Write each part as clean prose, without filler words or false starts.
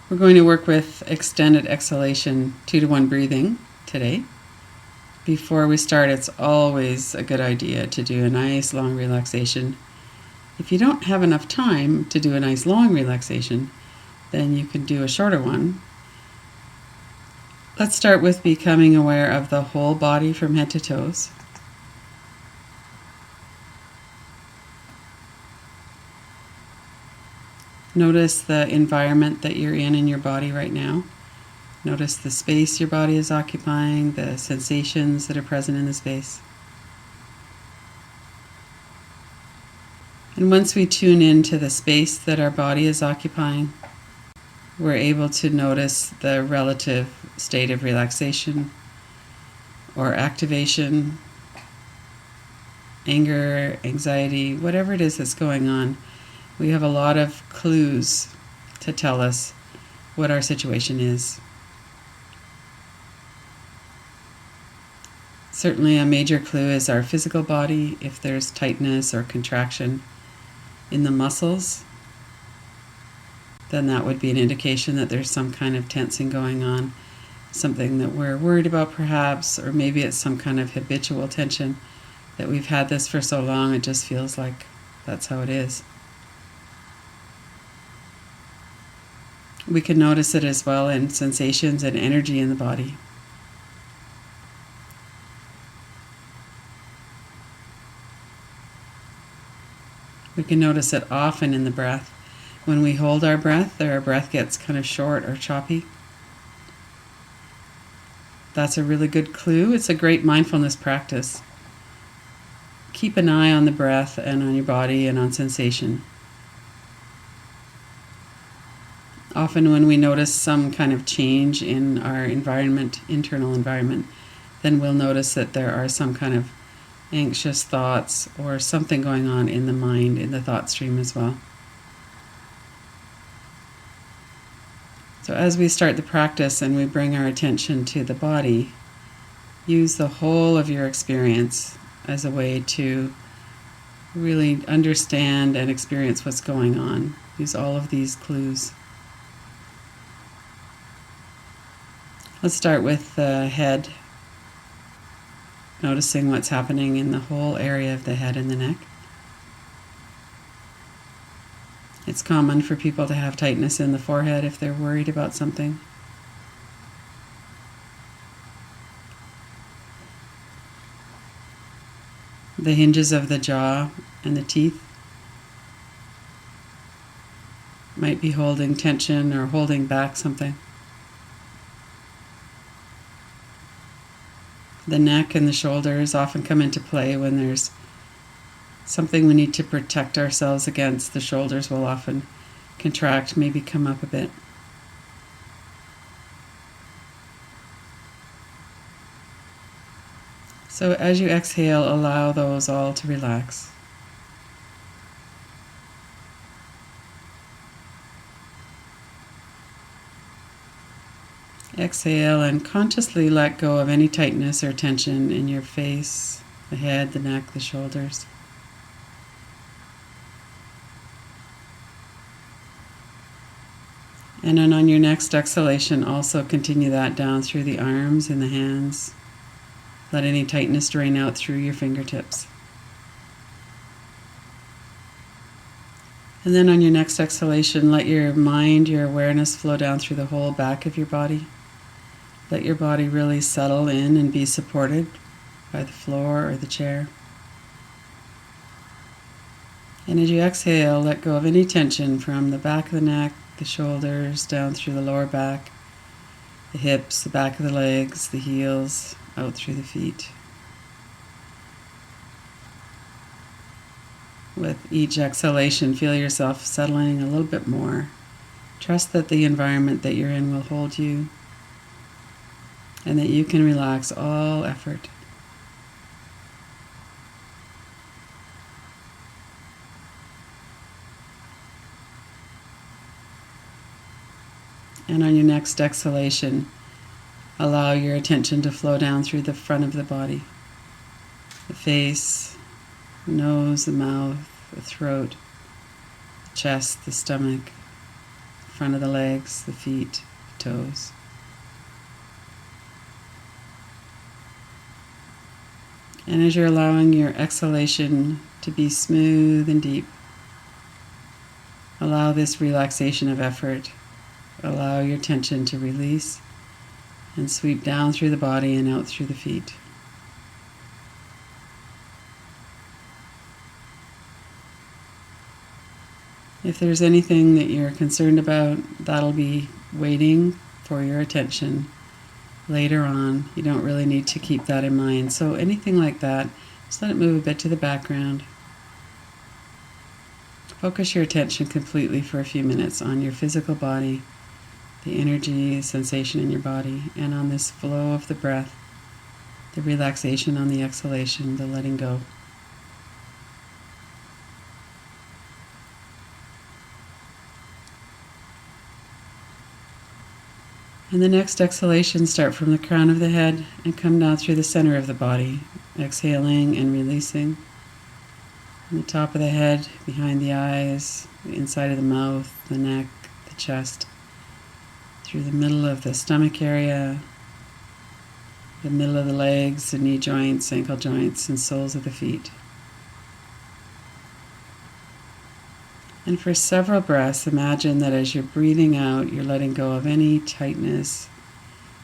We're going to work with extended exhalation 2-to-1 breathing today. Before we start, it's always a good idea to do a nice long relaxation. If you don't have enough time to do a nice long relaxation, then you can do a shorter one. Let's start with becoming aware of the whole body from head to toes. Notice the environment that you're in your body right now. Notice the space your body is occupying, the sensations that are present in the space. And once we tune into the space that our body is occupying, we're able to notice the relative state of relaxation or activation, anger, anxiety, whatever it is that's going on. We have a lot of clues to tell us what our situation is. Certainly a major clue is our physical body. If there's tightness or contraction in the muscles, then that would be an indication that there's some kind of tensing going on, something that we're worried about perhaps, or maybe it's some kind of habitual tension that we've had this for so long it just feels like that's how it is. We can notice it as well in sensations and energy in the body. We can notice it often in the breath. When we hold our breath, our breath gets kind of short or choppy. That's a really good clue. It's a great mindfulness practice. Keep an eye on the breath and on your body and on sensation. Often when we notice some kind of change in our environment, internal environment, then we'll notice that there are some kind of anxious thoughts or something going on in the mind, in the thought stream as well. So as we start the practice and we bring our attention to the body, use the whole of your experience as a way to really understand and experience what's going on. Use all of these clues. Let's start with the head, noticing what's happening in the whole area of the head and the neck. It's common for people to have tightness in the forehead if they're worried about something. The hinges of the jaw and the teeth might be holding tension or holding back something. The neck and the shoulders often come into play when there's something we need to protect ourselves against. The shoulders will often contract, maybe come up a bit. So as you exhale, allow those all to relax. Exhale and consciously let go of any tightness or tension in your face, the head, the neck, the shoulders. And then on your next exhalation, also continue that down through the arms and the hands. Let any tightness drain out through your fingertips. And then on your next exhalation, let your mind, your awareness flow down through the whole back of your body. Let your body really settle in and be supported by the floor or the chair. And as you exhale, let go of any tension from the back of the neck, the shoulders, down through the lower back, the hips, the back of the legs, the heels, out through the feet. With each exhalation, feel yourself settling a little bit more. Trust that the environment that you're in will hold you and that you can relax all effort. And on your next exhalation, allow your attention to flow down through the front of the body, the face, the nose, the mouth, the throat, the chest, the stomach, front of the legs, the feet, the toes. And as you're allowing your exhalation to be smooth and deep, allow this relaxation of effort. Allow your tension to release and sweep down through the body and out through the feet. If there's anything that you're concerned about, that'll be waiting for your attention later on. You don't really need to keep that in mind. So anything like that, just let it move a bit to the background. Focus your attention completely for a few minutes on your physical body, the energy, sensation in your body, and on this flow of the breath, the relaxation on the exhalation, the letting go. And the next exhalation, start from the crown of the head and come down through the center of the body, exhaling and releasing. On the top of the head, behind the eyes, the inside of the mouth, the neck, the chest, through the middle of the stomach area, the middle of the legs, the knee joints, ankle joints, and soles of the feet. And for several breaths, imagine that as you're breathing out, you're letting go of any tightness,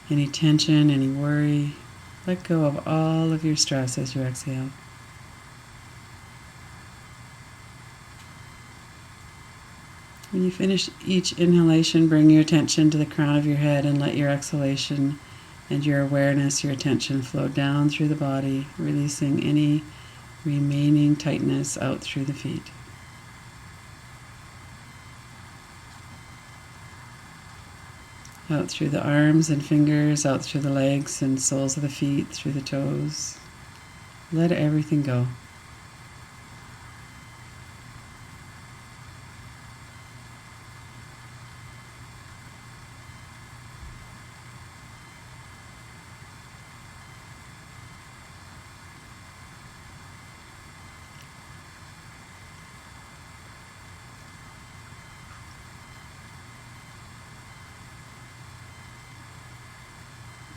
any tension, any worry. Let go of all of your stress as you exhale. When you finish each inhalation, bring your attention to the crown of your head and let your exhalation and your awareness, your attention flow down through the body, releasing any remaining tightness out through the feet. Out through the arms and fingers, out through the legs and soles of the feet, through the toes. Let everything go.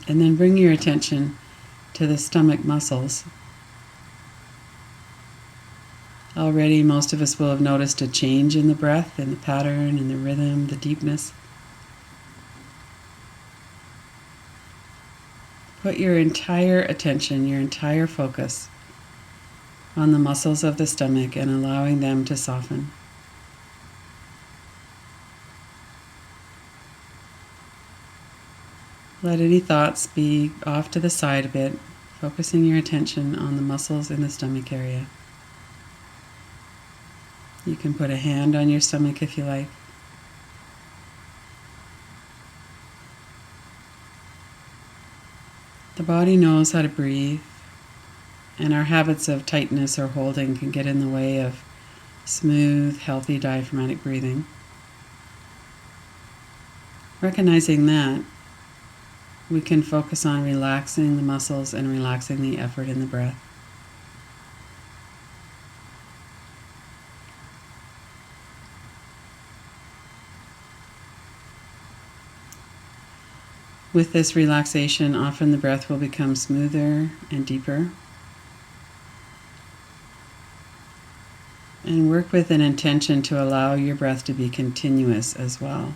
And then bring your attention to the stomach muscles. Already, most of us will have noticed a change in the breath, in the pattern, in the rhythm, the deepness. Put your entire attention, your entire focus on the muscles of the stomach and allowing them to soften. Let any thoughts be off to the side a bit, focusing your attention on the muscles in the stomach area. You can put a hand on your stomach if you like. The body knows how to breathe, and our habits of tightness or holding can get in the way of smooth, healthy diaphragmatic breathing. Recognizing that, we can focus on relaxing the muscles and relaxing the effort in the breath. With this relaxation, often the breath will become smoother and deeper. And work with an intention to allow your breath to be continuous as well.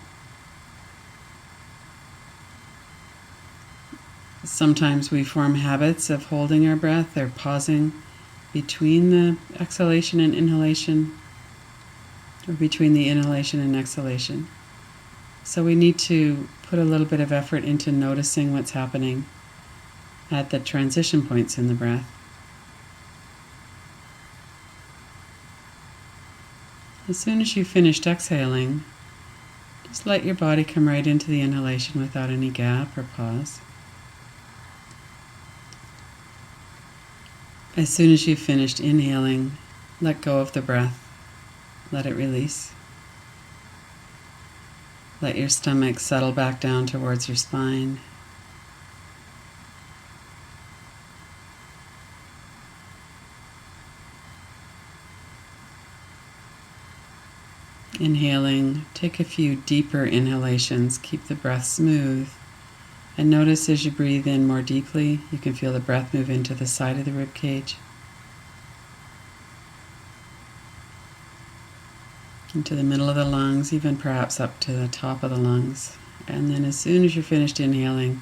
Sometimes we form habits of holding our breath or pausing between the exhalation and inhalation, or between the inhalation and exhalation. So we need to put a little bit of effort into noticing what's happening at the transition points in the breath. As soon as you've finished exhaling, just let your body come right into the inhalation without any gap or pause. As soon as you've finished inhaling, let go of the breath. Let it release. Let your stomach settle back down towards your spine. inhaling, take a few deeper inhalations. Keep the breath smooth. And notice as you breathe in more deeply, you can feel the breath move into the side of the rib cage, into the middle of the lungs, even perhaps up to the top of the lungs. And then as soon as you're finished inhaling,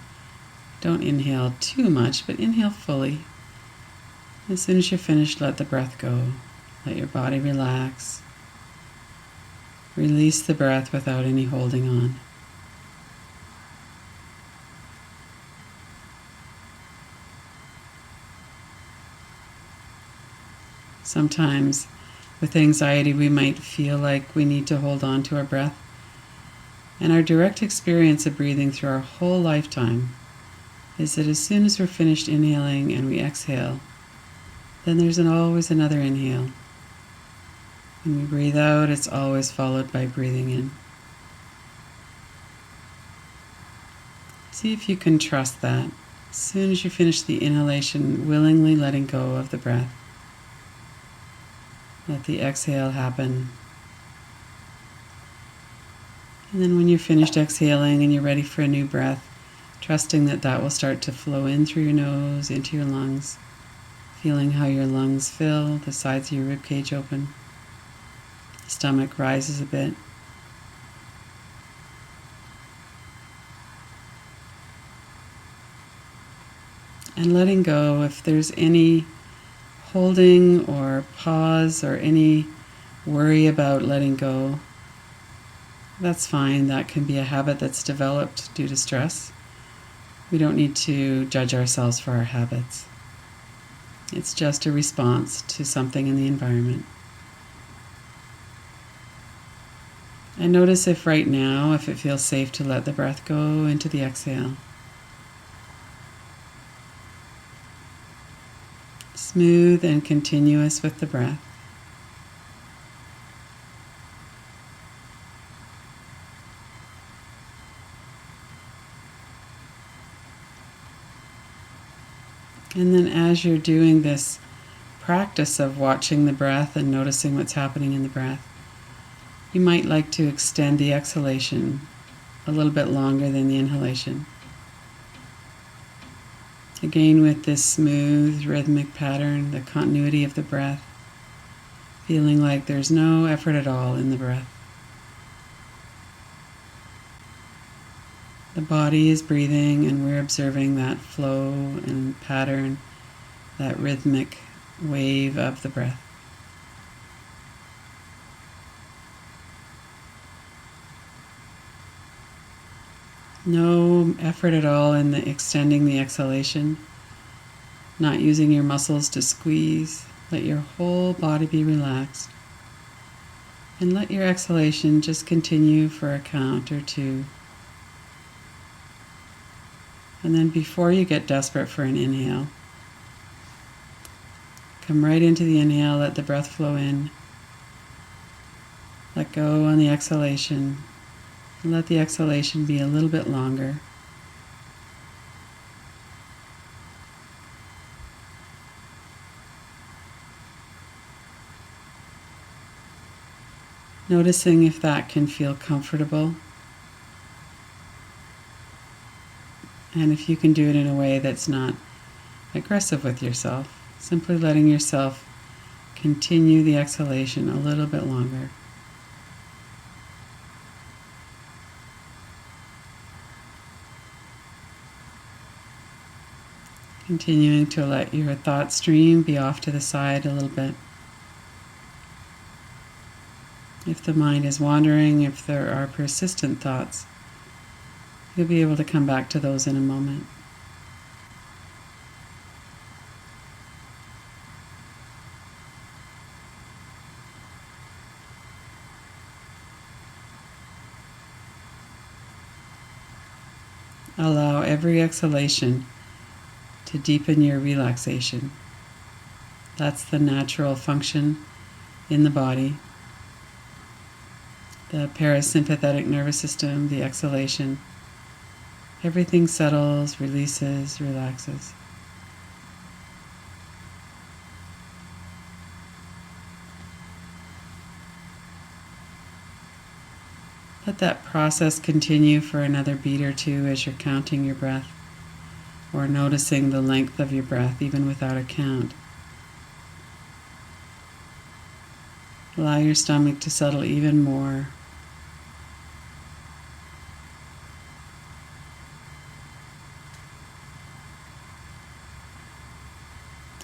don't inhale too much, but inhale fully. As soon as you're finished, let the breath go. Let your body relax. Release the breath without any holding on. Sometimes with anxiety, we might feel like we need to hold on to our breath. And our direct experience of breathing through our whole lifetime is that as soon as we're finished inhaling and we exhale, then there's always another inhale. When we breathe out, it's always followed by breathing in. See if you can trust that. As soon as you finish the inhalation, willingly letting go of the breath. Let the exhale happen. And then when you're finished exhaling and you're ready for a new breath, trusting that that will start to flow in through your nose, into your lungs, feeling how your lungs fill, the sides of your rib cage open, the stomach rises a bit. And letting go, if there's any holding or pause or any worry about letting go, that's fine. That can be a habit that's developed due to stress. We don't need to judge ourselves for our habits. It's just a response to something in the environment. And notice if right now, if it feels safe to let the breath go into the exhale. Smooth and continuous with the breath. And then as you're doing this practice of watching the breath and noticing what's happening in the breath, you might like to extend the exhalation a little bit longer than the inhalation. Again, with this smooth, rhythmic pattern, the continuity of the breath, feeling like there's no effort at all in the breath. The body is breathing and we're observing that flow and pattern, that rhythmic wave of the breath. No effort at all in extending the exhalation, not using your muscles to squeeze. Let your whole body be relaxed. And let your exhalation just continue for a count or two. And then before you get desperate for an inhale, come right into the inhale, let the breath flow in. Let go on the exhalation. And let the exhalation be a little bit longer. Noticing if that can feel comfortable. And if you can do it in a way that's not aggressive with yourself, simply letting yourself continue the exhalation a little bit longer. Continuing to let your thought stream be off to the side a little bit. If the mind is wandering, if there are persistent thoughts, you'll be able to come back to those in a moment. Allow every exhalation to deepen your relaxation. That's the natural function in the body. The parasympathetic nervous system, the exhalation, everything settles, releases, relaxes. Let that process continue for another beat or two as you're counting your breath, or noticing the length of your breath even without a count. Allow your stomach to settle even more.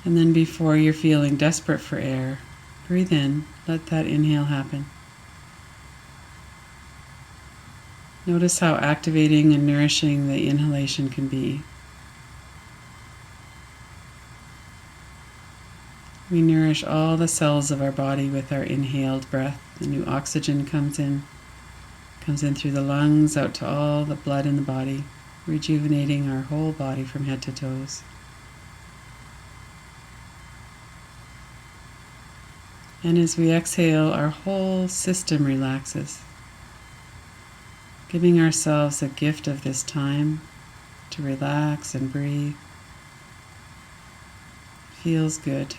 And then before you're feeling desperate for air, breathe in, let that inhale happen. Notice how activating and nourishing the inhalation can be. We nourish all the cells of our body with our inhaled breath. The new oxygen comes in through the lungs, out to all the blood in the body, rejuvenating our whole body from head to toes. And as we exhale, our whole system relaxes, giving ourselves a gift of this time to relax and breathe. Feels good.